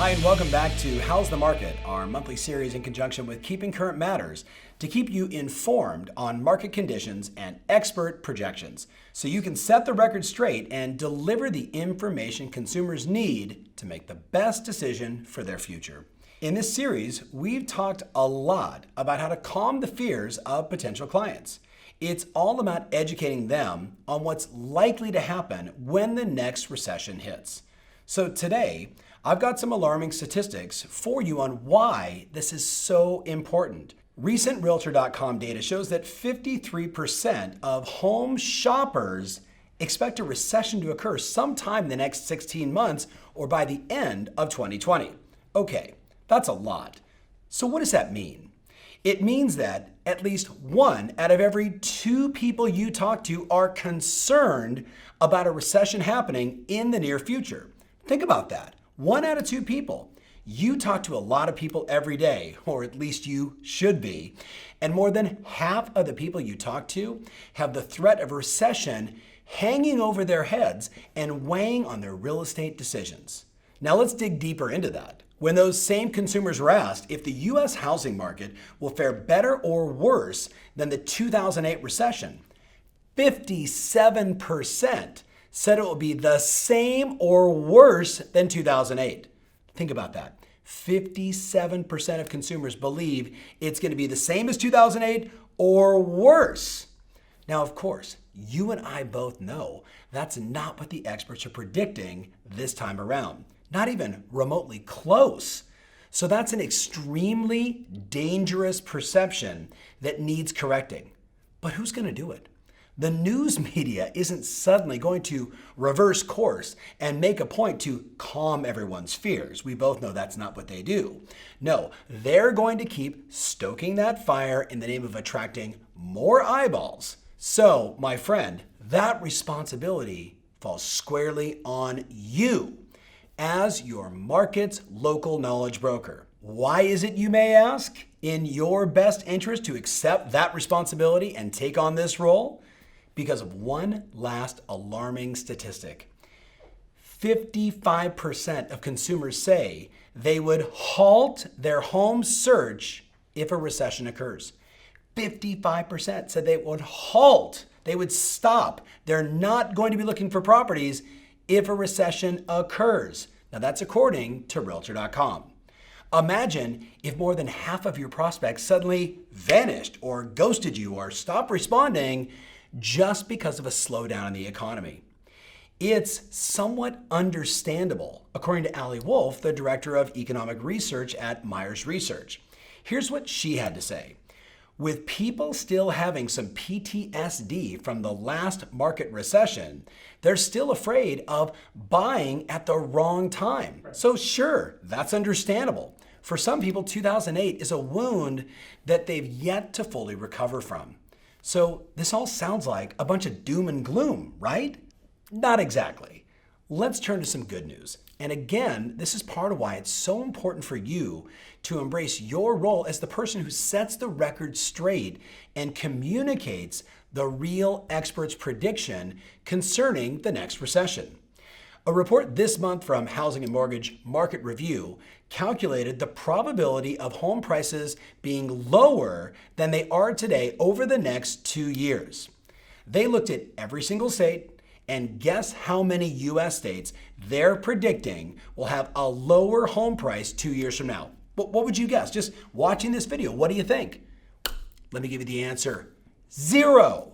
Hi, and welcome back to How's the Market, our monthly series in conjunction with Keeping Current Matters to keep you informed on market conditions and expert projections so you can set the record straight and deliver the information consumers need to make the best decision for their future. In this series, we've talked a lot about how to calm the fears of potential clients. It's all about educating them on what's likely to happen when the next recession hits. So today, I've got some alarming statistics for you on why this is so important. Recent Realtor.com data shows that 53% of home shoppers expect a recession to occur sometime in the next 16 months or by the end of 2020. Okay, that's a lot. So what does that mean? It means that at least 1 out of every 2 people you talk to are concerned about a recession happening in the near future. Think about that. 1 out of 2 people. You talk to a lot of people every day, or at least you should be, and more than half of the people you talk to have the threat of recession hanging over their heads and weighing on their real estate decisions. Now let's dig deeper into that. When those same consumers were asked if the U.S. housing market will fare better or worse than the 2008 recession, 57% said it will be the same or worse than 2008. Think about that. 57% of consumers believe it's going to be the same as 2008 or worse. Now, of course, you and I both know that's not what the experts are predicting this time around. Not even remotely close. So that's an extremely dangerous perception that needs correcting. But who's going to do it? The news media isn't suddenly going to reverse course and make a point to calm everyone's fears. We both know that's not what they do. No, they're going to keep stoking that fire in the name of attracting more eyeballs. So, my friend, that responsibility falls squarely on you as your market's local knowledge broker. Why is it, you may ask, in your best interest to accept that responsibility and take on this role? Because of one last alarming statistic. 55% of consumers say they would halt their home search if a recession occurs. 55% said they would halt, they would stop. They're not going to be looking for properties if a recession occurs. Now that's according to Realtor.com. Imagine if more than half of your prospects suddenly vanished or ghosted you or stopped responding just because of a slowdown in the economy. It's somewhat understandable, according to Ali Wolf, the director of economic research at Myers Research. Here's what she had to say. With people still having some PTSD from the last market recession, they're still afraid of buying at the wrong time. So sure, that's understandable. For some people, 2008 is a wound that they've yet to fully recover from. So this all sounds like a bunch of doom and gloom, right? Not exactly. Let's turn to some good news. And again, this is part of why it's so important for you to embrace your role as the person who sets the record straight and communicates the real expert's prediction concerning the next recession. A report this month from Housing and Mortgage Market Review calculated the probability of home prices being lower than they are today over the next 2 years. They looked at every single state and guess how many U.S. states they're predicting will have a lower home price 2 years from now. What would you guess? Just watching this video, what do you think? Let me give you the answer. 0.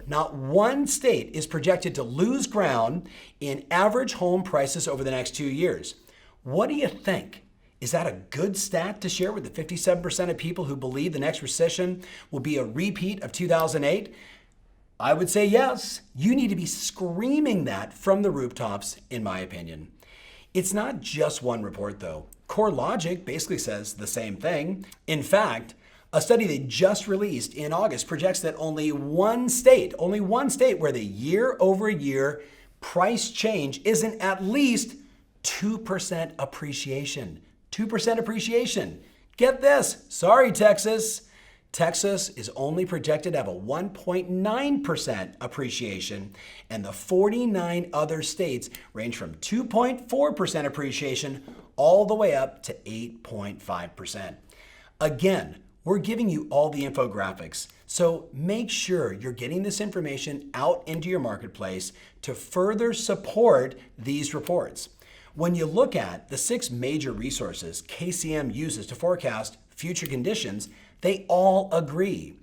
Not one state is projected to lose ground in average home prices over the next 2 years. What do you think? Is that a good stat to share with the 57% of people who believe the next recession will be a repeat of 2008? I would say yes. You need to be screaming that from the rooftops, in my opinion. It's not just one report, though. CoreLogic basically says the same thing. In fact, a study they just released in August projects that only one state where the year-over-year price change isn't at least 2% appreciation. 2% appreciation. Get this. Sorry, Texas. Texas is only projected to have a 1.9% appreciation, and the 49 other states range from 2.4% appreciation all the way up to 8.5%. Again, we're giving you all the infographics, so make sure you're getting this information out into your marketplace to further support these reports. When you look at the 6 major resources KCM uses to forecast future conditions, they all agree.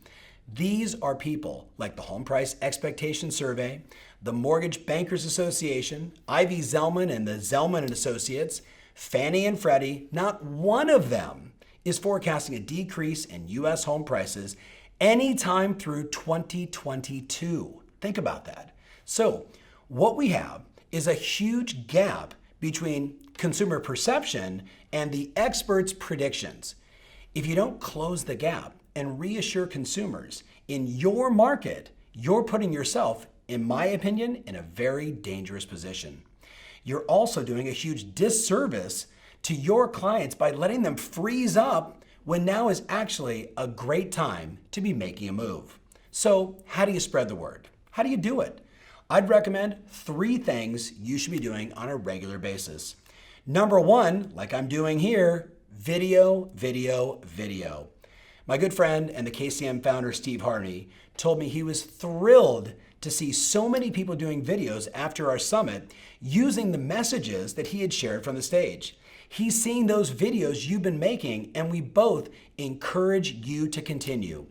These are people like the Home Price Expectation Survey, the Mortgage Bankers Association, Ivy Zelman and the Zelman and Associates, Fannie and Freddie. Not one of them is forecasting a decrease in U.S. home prices anytime through 2022. Think about that. So what we have is a huge gap between consumer perception and the experts' predictions. If you don't close the gap and reassure consumers in your market, you're putting yourself, in my opinion, in a very dangerous position. You're also doing a huge disservice to your clients by letting them freeze up when now is actually a great time to be making a move. So, how do you spread the word? How do you do it? I'd recommend 3 things you should be doing on a regular basis. Number 1, like I'm doing here, video, video, video. My good friend and the KCM founder, Steve Harney, told me he was thrilled to see so many people doing videos after our summit using the messages that he had shared from the stage. He's seen those videos you've been making, and we both encourage you to continue.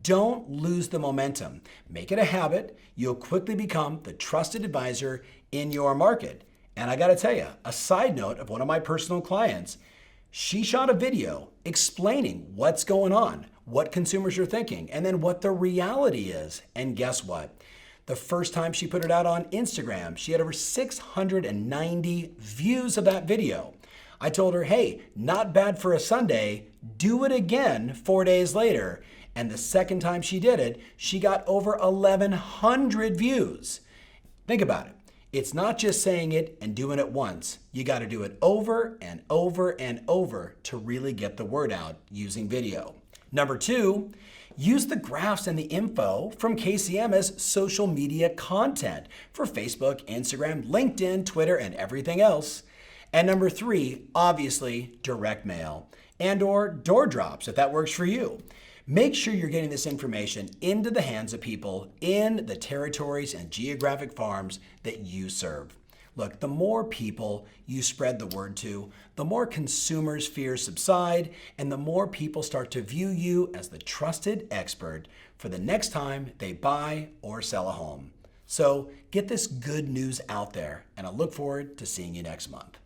Don't lose the momentum. Make it a habit. You'll quickly become the trusted advisor in your market. And I gotta tell you, a side note of one of my personal clients, she shot a video explaining what's going on, what consumers are thinking, and then what the reality is. And guess what? The first time she put it out on Instagram, she had over 690 views of that video. I told her, hey, not bad for a Sunday, do it again 4 days later. And the second time she did it, she got over 1,100 views. Think about it. It's not just saying it and doing it once. You got to do it over and over and over to really get the word out using video. Number 2, use the graphs and the info from KCM as social media content for Facebook, Instagram, LinkedIn, Twitter, and everything else. And number 3, obviously, direct mail and/or door drops if that works for you. Make sure you're getting this information into the hands of people in the territories and geographic farms that you serve. Look, the more people you spread the word to, the more consumers' fears subside, and the more people start to view you as the trusted expert for the next time they buy or sell a home. So get this good news out there, and I look forward to seeing you next month.